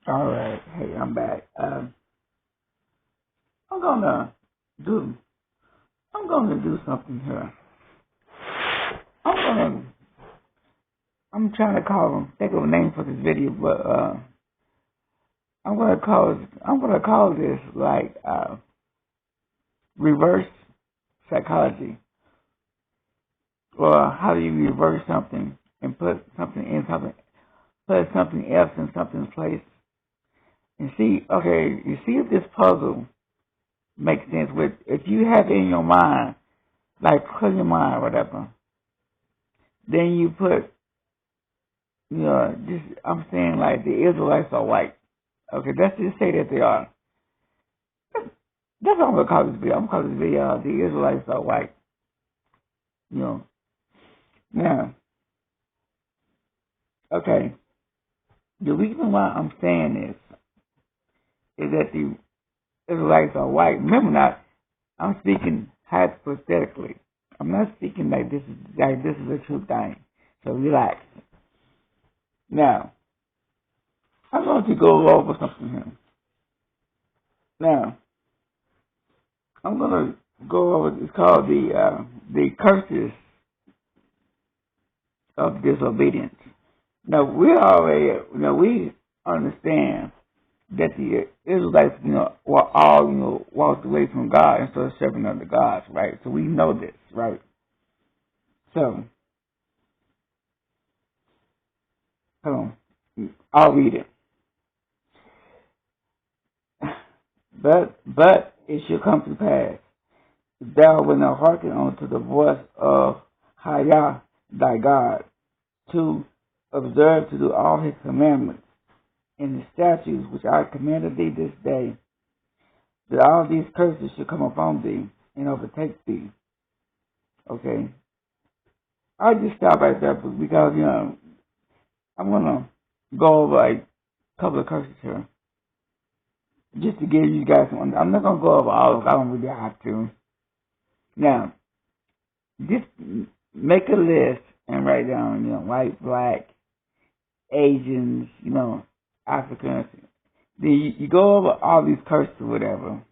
All right. Hey, I'm back. I'm gonna do. I'm gonna do something here. I'm gonna. I'm trying to think of a name for this video, but I'm gonna call. I'm gonna call this like reverse psychology, or how do you reverse something and put something in something, put something else in something's place, and see. Okay, you see if this puzzle makes sense. With if you have it in your mind, like clear your mind, or whatever. Then you put, I'm saying like the Israelites are white. Okay, let's just say that they are. That's what I'm going to call this video. I'm going to call this video, the Israelites are white. You know. Now, okay, the reason why I'm saying this is that the Israelites are white. Remember now, I'm speaking hypothetically. I'm not speaking like this is a true thing. So relax. Now, I'm going to go over something here. Now, I'm gonna go over. It's called the curses of disobedience. Now we understand that the Israelites, were all walked away from God and started serving other gods, right? So we know this, right? So hold on, I'll read it. But it shall come to pass, if thou wilt not hearken unto the voice of Hayah thy God, to observe to do all his commandments and the statutes which I commanded thee this day, that all these curses should come upon thee and overtake thee. Okay? I'll just stop right there because, I'm going to go over a couple of curses here. Just to give you guys one. I'm not going to go over all of them. I don't really have to. Now, just make a list and write down, white, black, Asians, Africans. Then you go over all these curses or whatever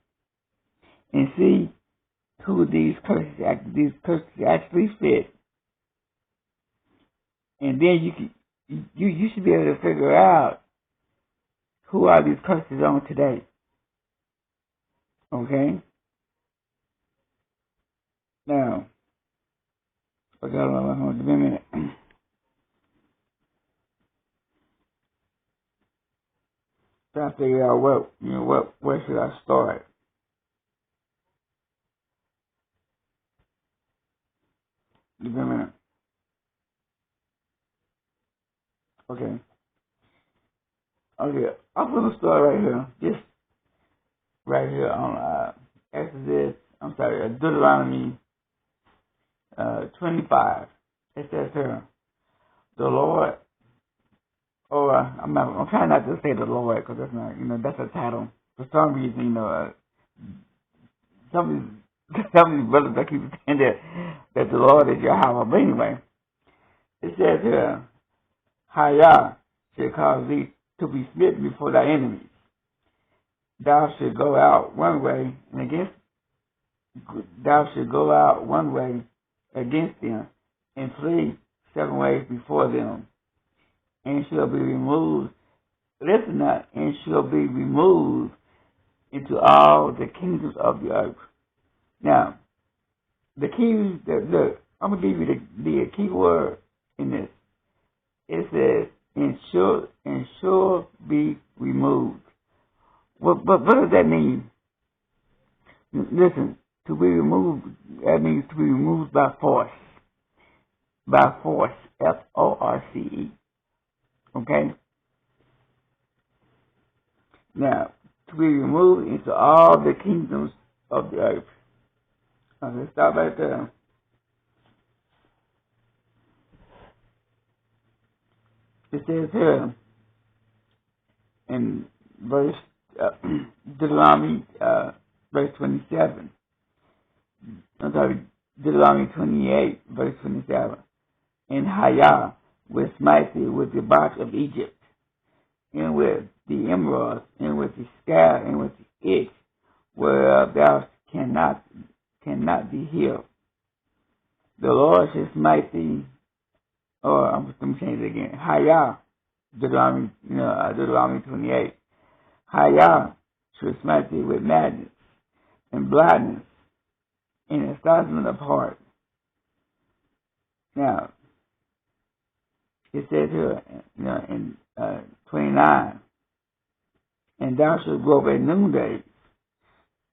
and see who these curses actually fit. And then you should be able to figure out who are these curses on today. Okay? Now, okay, hold on, give me a minute. Trying to figure out where should I start? Give me a minute. Okay. Okay, I'm gonna start right here. Just right here on Deuteronomy 25. It says here, the Lord, or I'm trying not to say the Lord because that's not, that's a title. For some reason, some of these brothers that keep saying that the Lord is Yahweh. But anyway, it says here, Hayah shall cause thee to be smitten before thy enemies. Thou shalt go out one way against them, and flee 7 ways before them, and shall be removed. Listen now, and shall be removed into all the kingdoms of the earth. Now, the key, I'm gonna give you the key word in this. It says, and shall be removed. What does that mean? Listen, to be removed, that means to be removed by force. By force, Force. Okay? Now, to be removed into all the kingdoms of the earth. Now, let's stop right there. It says here in verse Deuteronomy verse 27. I'm sorry, Deuteronomy 28 verse 27. And Hayah will smite thee with the box of Egypt, and with the emeralds, and with the scab, and with the itch, whereof thou cannot be healed. The Lord shall smite thee, or let me change it again. Hayah, Deuteronomy 28. Hayah shall smite thee with madness and blindness and astonishment of heart. Now, it says here, in 29, and thou shalt grope at noonday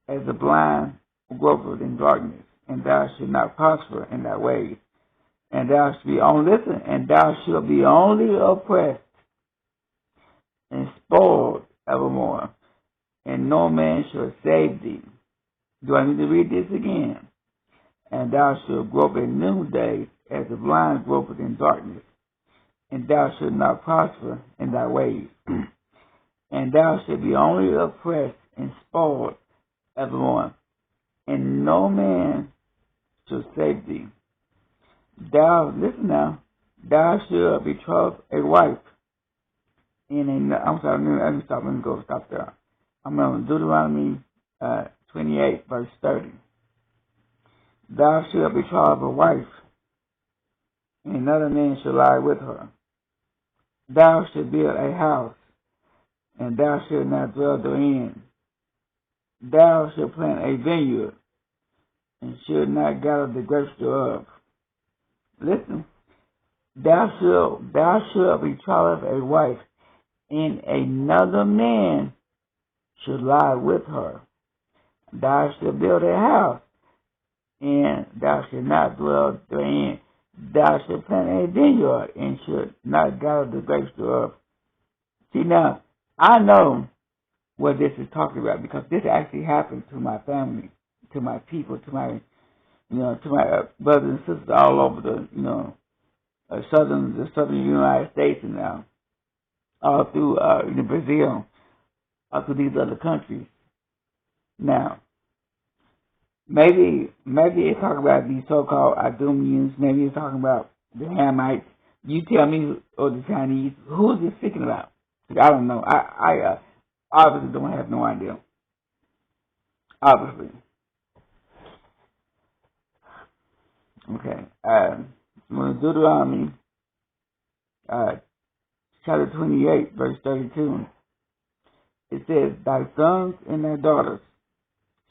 as the blind gropeth in darkness, and thou shalt not prosper in thy ways, and thou shalt be only oppressed and spoiled evermore, and no man shall save thee. Do I need to read this again? And thou shalt grope at noonday as the blind gropeth in darkness, and thou shalt not prosper in thy ways, and thou shalt be only oppressed and spoiled evermore, and no man shall save thee. Listen now, thou shalt betroth a wife let me stop there. I'm on Deuteronomy 28, verse 30. Thou shalt betroth a wife, and another man shall lie with her. Thou shalt build a house, and thou shalt not dwell therein. Thou shalt plant a vineyard, and shalt not gather the grapes thereof. Listen, thou shalt betroth a wife, and another man shall lie with her. Thou shalt build a house, and thou shalt not dwell therein. Thou shalt plant a vineyard, and shalt not gather the grapes thereof. See, now, I know what this is talking about, because this actually happened to my family, to my people, to my brothers and sisters all over the southern United States, and now all through Brazil, all through these other countries. Now, maybe it's talking about these so-called Edomites. Maybe it's talking about the Hamites. You tell me, or the Chinese, who is this speaking about? I don't know. I obviously don't have no idea. Obviously. Okay. Deuteronomy chapter 28, verse 32. It says, thy sons and thy daughters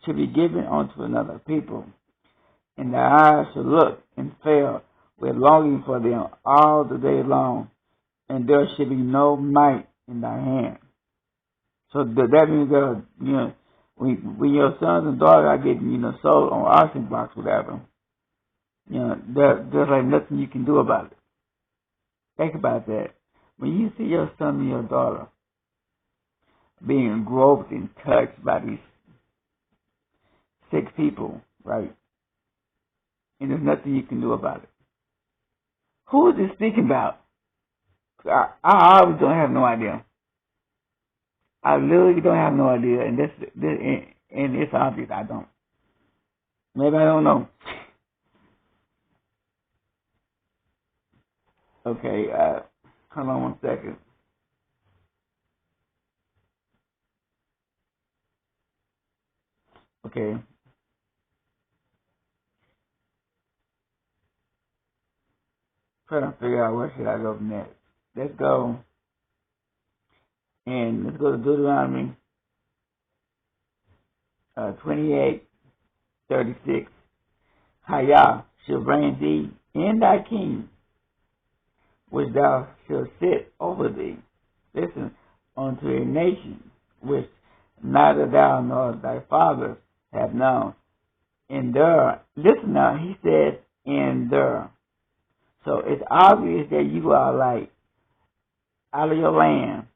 shall be given unto another people, and thy eyes shall look and fail with longing for them all the day long, and there shall be no might in thy hand. So that means that, when your sons and daughters are getting, sold on auction blocks, whatever, there's like nothing you can do about it. Think about that. When you see your son and your daughter being groped and touched by these sick people, right? And there's nothing you can do about it. Who is this speaking about? I always don't have no idea. I literally don't have no idea, and and it's obvious I don't. Maybe I don't know. Okay, hold on 1 second. Okay. Trying to figure out where should I go next. Let's go to Deuteronomy 28:36. Hayah shall bring thee and thy king, which thou shalt sit over thee. Listen, unto a nation which neither thou nor thy fathers have known. And there, listen now, he said, and there. So it's obvious that you are like out of your land.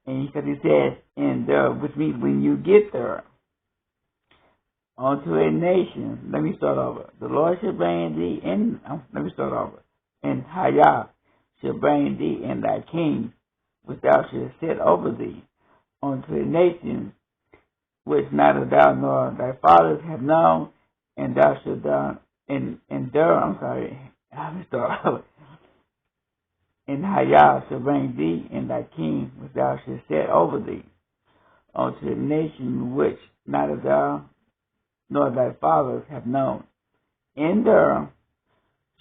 And because he says, and there, which means when you get there, unto a nation. Let me start over. The Lord shall bring thee in. Let me start over. And Hayah shall bring thee and thy king, which thou shalt set over thee, unto a nation which neither thou nor thy fathers have known, and thou shalt down and there. I'm sorry. Let me start over. and Hayah shall bring thee and thy king, which thou shalt set over thee, unto the nation which neither thou nor thy fathers have known. In there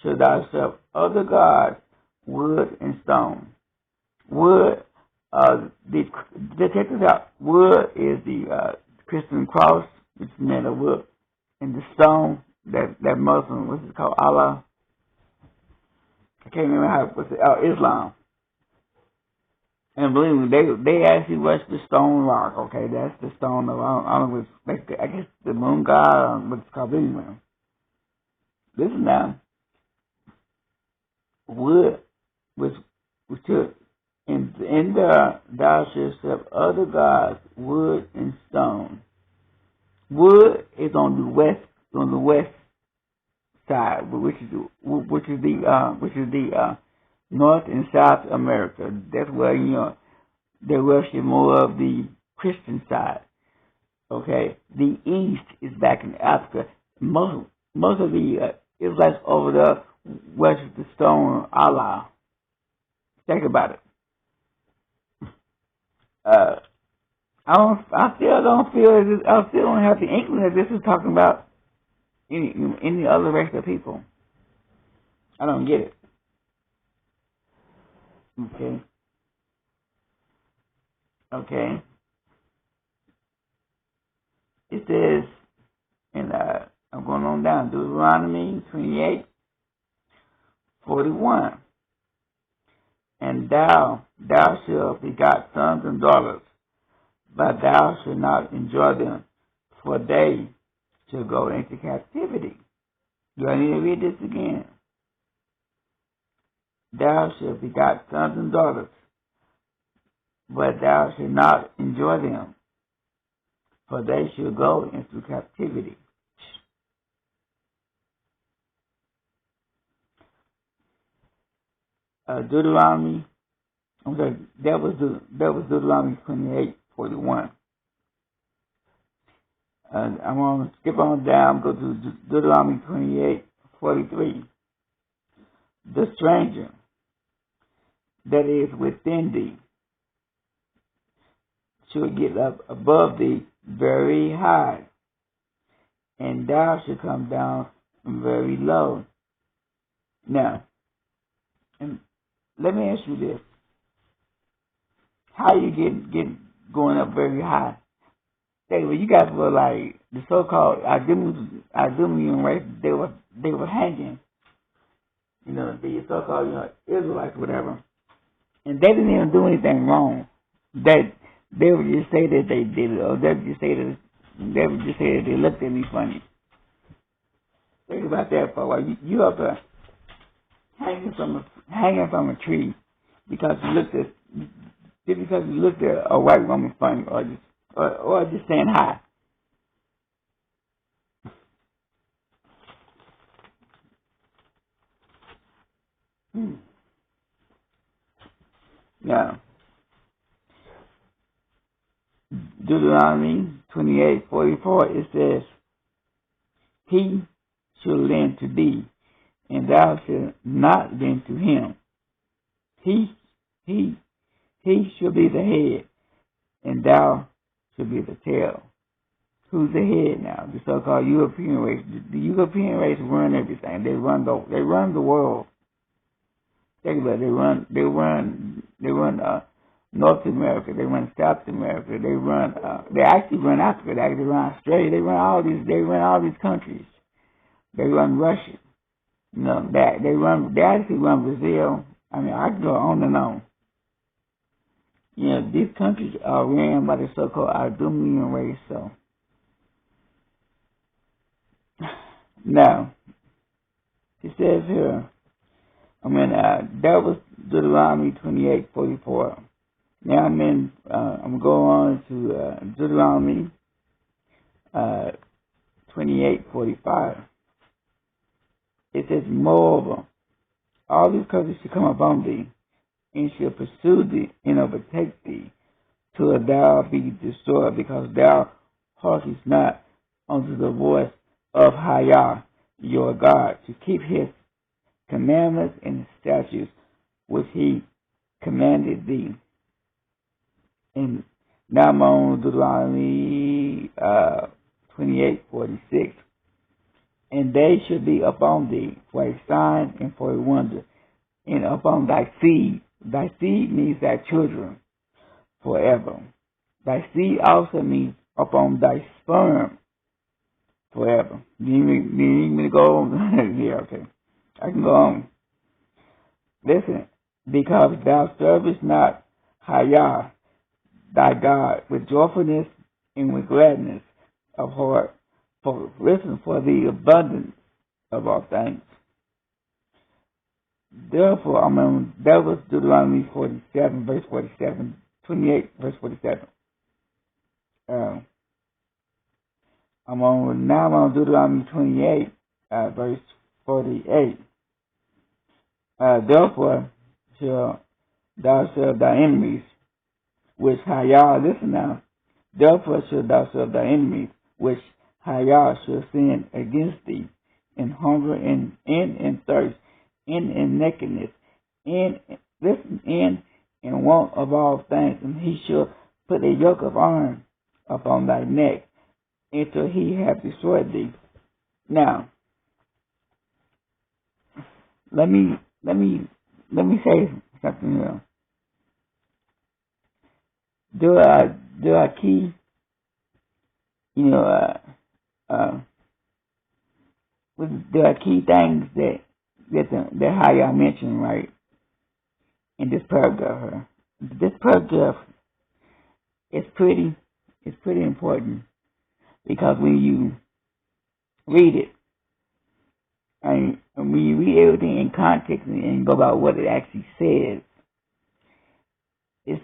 shall thou serve other gods, wood and stone. Wood, check this out. Wood is the Christian cross, which is made of wood, and the stone, that Muslim, what's it called, Allah? I can't remember how, Islam. And believe me, they actually worship the stone rock. Okay, that's the stone of, I don't know what's, I guess the moon god, or what it's called. Anyway, listen now. Wood was took, and in there thou shalt serve other gods, wood and stone. Wood is on the west side, which is the North and South America. That's where they worship more of the Christian side. Okay, the East is back in Africa. Most of the Israelites over there worship the stone Allah. Think about it. I still don't have the inkling that this is talking about any other race of people. I don't get it. Okay. It says, and I'm going on down, Deuteronomy 28:41. And thou shalt begot sons and daughters, but thou shalt not enjoy them, for they shall go into captivity. Do I need to read this again? Thou shalt begot sons and daughters, but thou shalt not enjoy them, for they shall go into captivity. Deuteronomy, that was Deuteronomy 28:41. I'm going to skip on down, go to Deuteronomy 28:43. The stranger that is within thee shall get up above thee very high, and thou shalt come down very low. Now, and let me ask you this. How you get going up very high? Well, you guys were like the so-called Edomian race. They were hanging, the so-called Israelites, whatever, and they didn't even do anything wrong. They would just say that they did it, or they would just say that they looked at me funny. Think about that for a while. You up there hanging from a tree because you looked at a white woman funny, or just saying hi. Now, Deuteronomy 28:44, it says, he shall lend to thee, and thou shalt not lend to him. He shall be the head, and thou shalt be the tail. Who's the head now? The so-called European race. The European race run everything. They run the world. Think about it. They run North America. They run South America. They actually run Africa. They actually run Australia. They run all these countries. They run Russia. They actually run Brazil. I mean, I can go on and on. These countries are ran by the so-called Edomian race. So now it says here, that was Deuteronomy 28:44. Now I'm going on to Deuteronomy 28:45. It says, moreover, all these curses shall come upon thee, and shall pursue thee and overtake thee, till thou be destroyed, because thou hearkenest not unto the voice of Hayah your God, to keep his commandments and his statutes, which he commanded thee. And now I'm on Deuteronomy 28:46. And they should be upon thee for a sign and for a wonder, and upon thy seed. Thy seed means thy children forever. Thy seed also means upon thy sperm forever. Do you need me to go on? Yeah, okay. I can go on. Listen, because thou servest not Hayah, thy God, with joyfulness and with gladness of heart, for the abundance of all things. Therefore, that was Deuteronomy 47, verse 47, 28, verse 47. I'm on Deuteronomy 28, verse 48. Therefore shall thou serve thy enemies, which Hayah, listen now, therefore shall thou serve thy enemies, which Hayah shall send against thee, in hunger and in thirst, in nakedness, in want of all things, and he shall put a yoke of iron upon thy neck, until he have destroyed thee. Now, let me say something here. There are key, there are key things that how y'all mentioned, right, in this paragraph here. This paragraph is pretty important, because when you read it, and when you read everything in context and go about what it actually says, it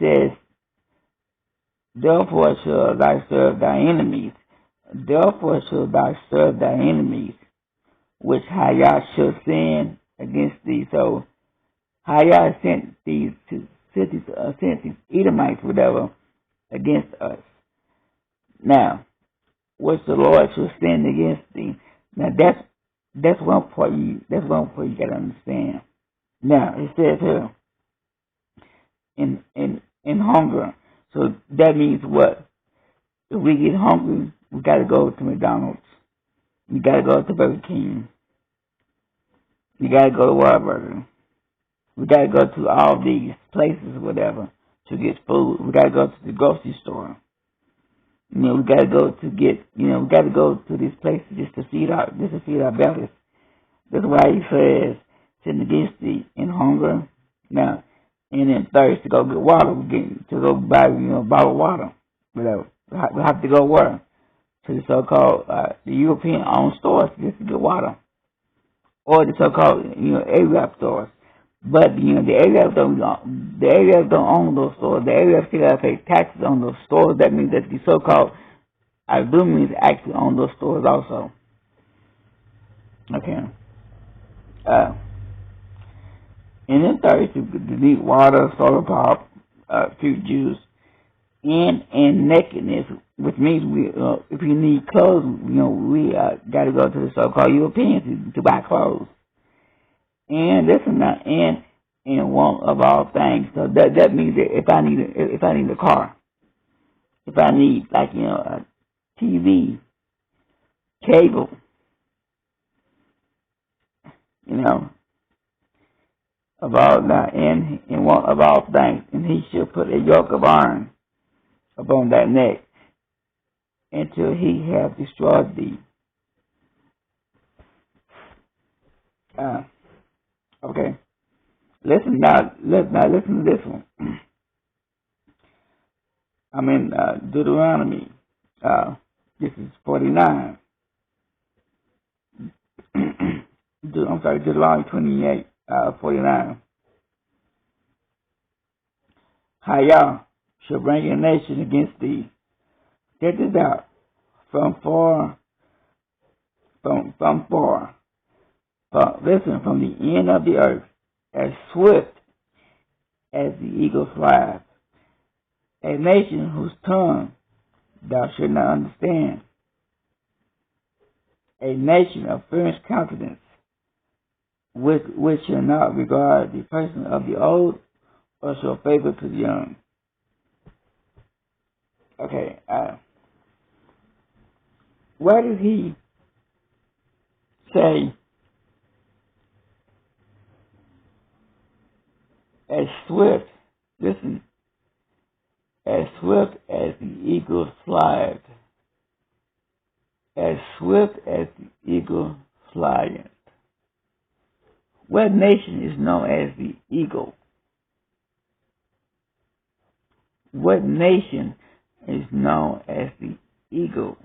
says, therefore shall thou serve thy enemies. Therefore shall thou serve thy enemies, which Hayah shall send against thee. So Hayah sent these Edomites, whatever, against us. Now, which the Lord shall send against thee. Now that's one part you gotta understand. Now it says here in hunger. So that means what? If we get hungry, we gotta go to McDonald's. We gotta go to Burger King. We gotta go to Whataburger. We gotta go to all these places, whatever, to get food. We gotta go to the grocery store. We gotta go to these places just to feed our bellies. That's why he says, sitting against thee in hunger, now, and in thirst to go get water, to go buy, bottled water, whatever. We have to go where? To the so-called, the European-owned stores just to get water. Or the so-called, Arab stores. But, the Arabs don't own those stores. The Arabs still have to pay taxes on those stores. That means that the so-called Edomites actually own those stores also. Okay. And in thirst, you need water, soda pop, fruit juice, and nakedness, which means if you need clothes, we got to go to the so-called Europeans to buy clothes. And and want of all things. So that means that if I need a car, if I need a TV, cable, of all that, and want of all things, and he shall put a yoke of iron upon thy neck until he have destroyed thee. Okay. Listen to this one. I'm in Deuteronomy. This is 49. Deuteronomy 28, 49. Hayah shall bring a nation against thee. Check this out. From far. From the end of the earth, as swift as the eagle flies. A nation whose tongue thou shalt not understand. A nation of fierce countenance which shall not regard the person of the old, or show favor to the young. Okay, why does he say, as swift, listen, as swift as the eagle flieth, as swift as the eagle flieth. What nation is known as the eagle? What nation is known as the eagle?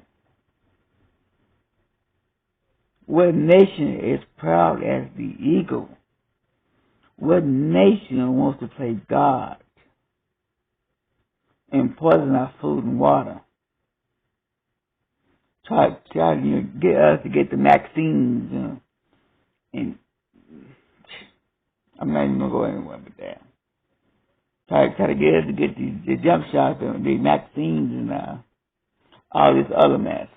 What nation is proud as the eagle? What nation wants to play God and poison our food and water? Try to get us to get the vaccines, and I'm not even gonna go anywhere with that. Try to get us to get the jump shots and the vaccines and all this other mess.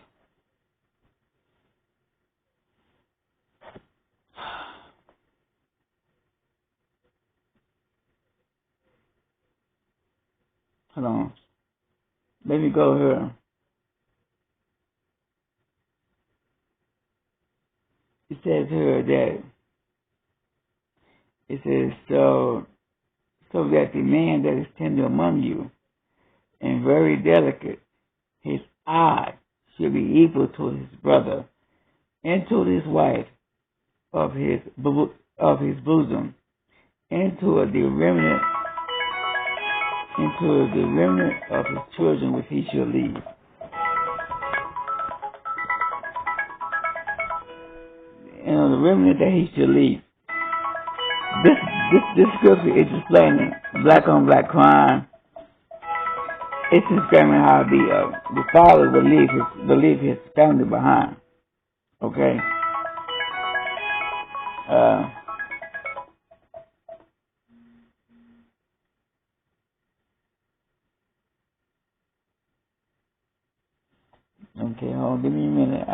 Hold on. Let me go here. It says here that it says so that the man that is tender among you and very delicate, his eye should be equal to his brother and to his wife of his bosom, and to the remnant of his children which he shall leave. And the remnant that he shall leave. This scripture is explaining black on black crime. It's explaining how the father will leave his family behind. Okay. Okay, hold on, give me a minute.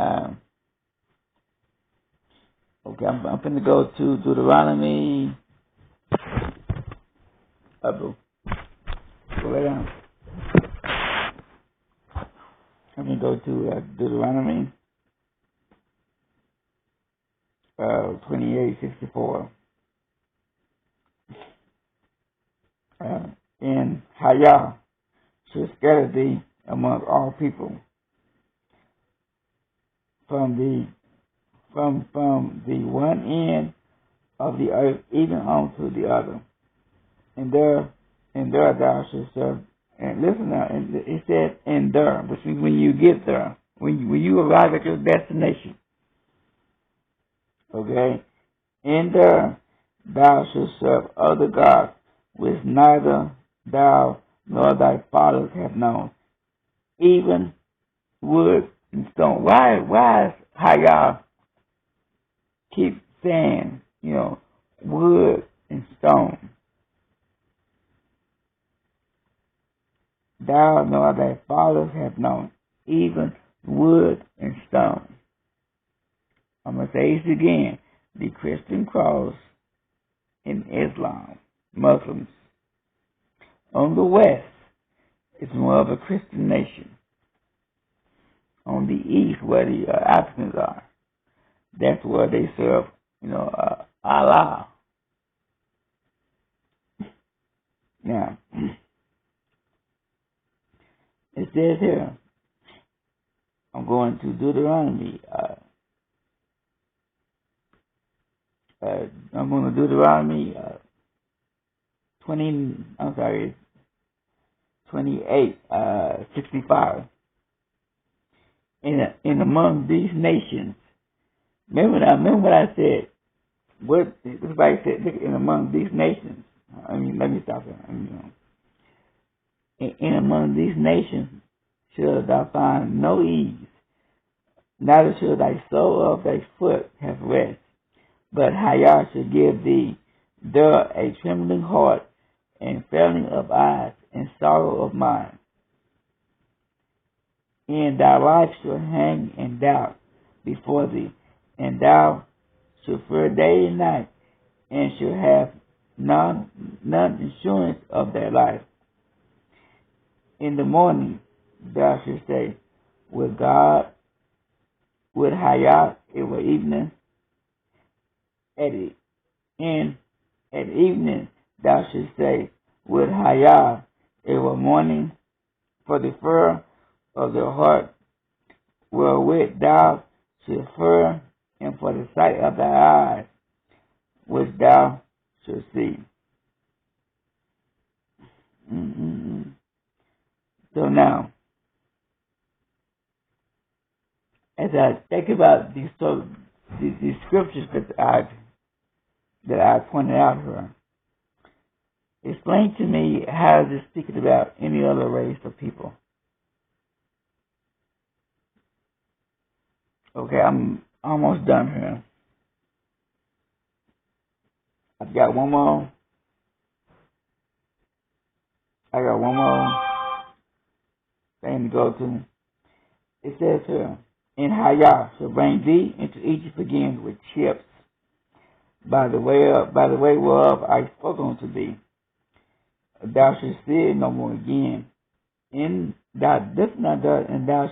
Okay, I'm going to go to Deuteronomy. Go right down. I'm going to go to Deuteronomy 28:64. And Hayah shall scatter thee among all people from the one end of the earth even unto the other, and there thou shalt serve. And listen now, and it says "and there," which means when you get there, when you arrive at your destination. Okay, and there thou shalt serve other gods which neither thou nor thy fathers have known, even wood and stone. Why is Hayah keep saying, wood and stone? Thou nor thy fathers have known, even wood and stone. I'm going to say this again. The Christian cross in Islam, Muslims, on the west is more of a Christian nation. On the east, where the Africans are, that's where they serve, Allah. Now, it says here, I'm going to Deuteronomy. I'm going to Deuteronomy 28:65. In among these nations, remember what I said. What everybody said, look, in among these nations. Let me stop here. In among these nations shall thou find no ease, neither shall thy sole of thy foot have rest. But Hayah shall give thee there a trembling heart, and failing of eyes, and sorrow of mind. And thy life shall hang in doubt before thee, and thou shall fear day and night, and shall have none assurance of their life. In the morning thou shalt say, with God, with Hayah, it will evening. At evening thou shalt say, with Hayah, it will morning, for the fear of the heart wherewith thou shalt fear, and for the sight of thy eyes, which thou shalt see. So now, as I think about these scriptures that I pointed out here, explain to me how is this speaking about any other race of people. Okay, I'm almost done here. I've got one more. I got one more thing to go to. It says here, in Hayah shall bring thee into Egypt again with ships, by the way whereof I spoke unto thee. Thou shalt see it no more again. And thou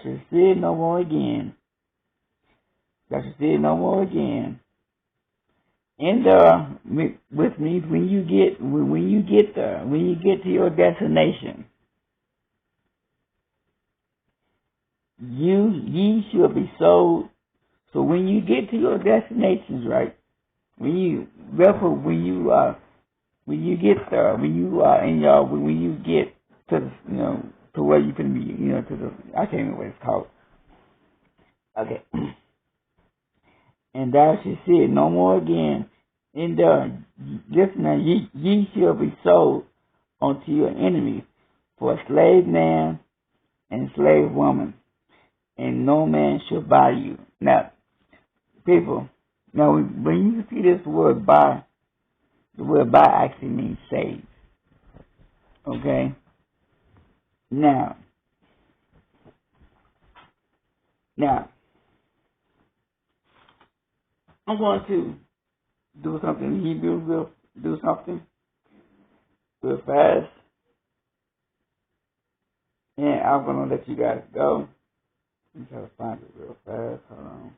shalt see it no more again. Thou shalt see it no more again. And with me when you get there, when you get to your destination, ye shall be sold. So when you get to your destinations, right? When you get there, when you get to the, to where you can be, to the, I can't remember what it's called. Okay. And thou shalt see it no more again. And listen now, ye shall be sold unto your enemies for a slave man and slave woman, and no man shall buy you. Now, people, now when you see this word buy, the word buy actually means save. Okay? Now, I'm going to do something in Hebrew, do something real fast, and I'm going to let you guys go. Let me try to find it real fast. Hold on.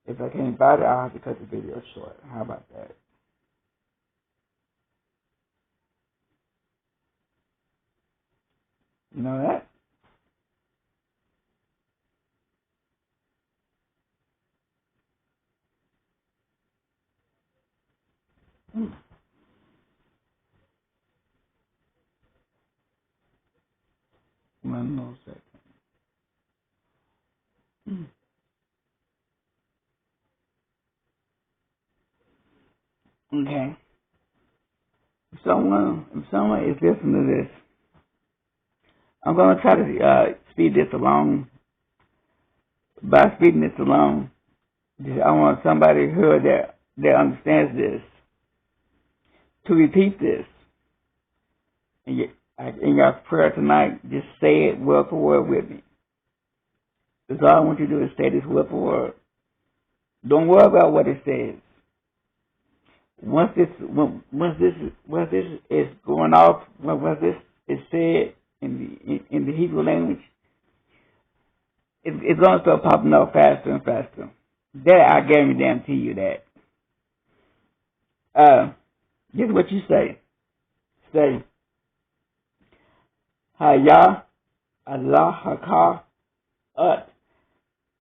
If I can't find it, I'll have to cut the video short. How about that? You know that? One more second. Okay. If someone is listening to this, I'm going to try to speed this along. By speeding this along, I want somebody here that understands this to repeat this. In your prayer tonight, just say it word for word with me. That's all I want you to do is say this word for word. Don't worry about what it says. Once this is going off, once this is said in the Hebrew language, it's going to start popping up faster and faster. That I guarantee you that. This is what you say. Say, Hayah Allah Hakah Ut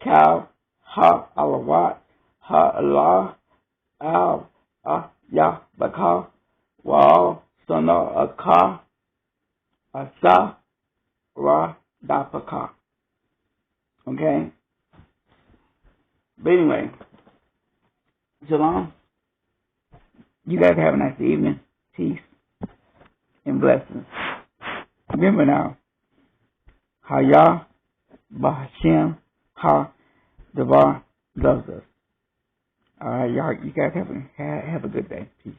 Kal Ha Alawat Ha Allah Al Yah Bakah Wal Sana Akah Asa Ra Dapakah. Okay? But anyway, Shalom. You guys have a nice evening. Peace and blessings. Remember now, Hayah B'Hashem Ha Devar loves us. All right, y'all. You guys have a good day. Peace.